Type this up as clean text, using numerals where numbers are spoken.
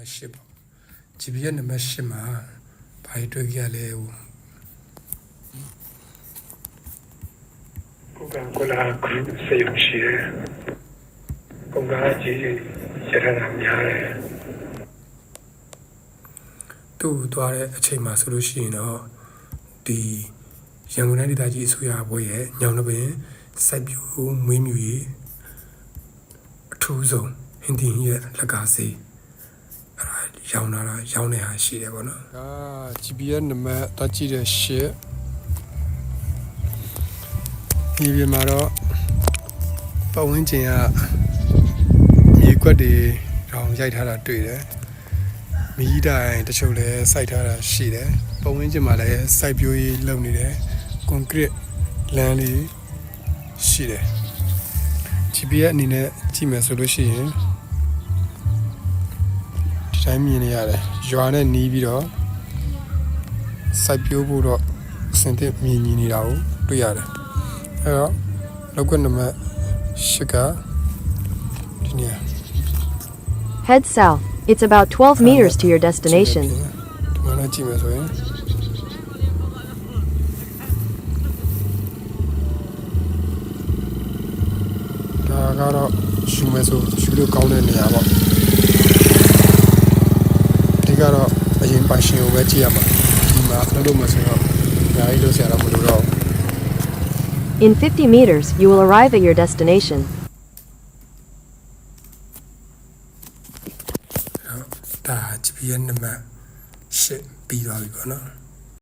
တ်8ပေါ့ GPS နံပါတ်8မှာဘာတွေ့ကြလဲဟိုကိုလာကရုစေရုံရှိတယ်ကိုကကြီးရထတာများတယ်သူ့သွားတဲ့အချိန်မှာဆိုလို့ရှိရင်တော့ဒီရန်ကုန်တိုင်းဒေသကြီးအစိုးရဘွဲရဲ့ညောင်နှပင်စိုက်ပျိုးမွေးမြူရေးအထူးဆုံးဟင်ဒီရဲ့လက်ကားစေးအဲ့ဒါရောင်းနေတာရှိတယ်ပေါ့နော်ဒါ GPS နံပါတ်တက်ကြည့်တဲ့ရှစ်ဒီပြမှာတော့ပတ်ဝန်းကျင်ကမြေကွက်တွေတောင်ရိုက်ထားတာတွေ့တယ်မီးတိုင်တချို့လည်းစိုက်ထားတာရှိတယ်ပတ်ဝန်းကျင်မှာလည်းစိုက်ပျိုးရေးလုပ်နေတယ်ကွန်ကရစ်လမ်းလေးရှိတယ် GPS အနေနဲ့ကြည့်မယ်ဆိုလို့ရှိရင်ဒီတိုင်းမြင်နေရတယ်ရွာနဲ့နီးပြီးတော့စိုက်ပျိုးဖို့တော့အဆင်သင့်မြင်နေတာကိုတွေ့ရတယ်အဲ့တော့လောက်ကွက်နံပါတ်8ကဒီနေရာ Head south. It's about 12 meters to your destination. ဒီမှာလည်းကြည့်မယ်ဆိုရင်ဒါကတော့ယူမယ်ဆိုယူလို့ကောင်းတဲ့နေရာပေါ့ဒီကတော့အရင်ပိုင်ရှင်ကိုပဲကြည့်ရမှာဒီမှာလည်းလို့မဆိုတော့ညာကြီးလို့ဆရာတော့မလို့တော့ In 50 meters, you will arrive at your destination. ဒါ GPS နံပါတ်8ပြီးသွားပြီပေါ့နော်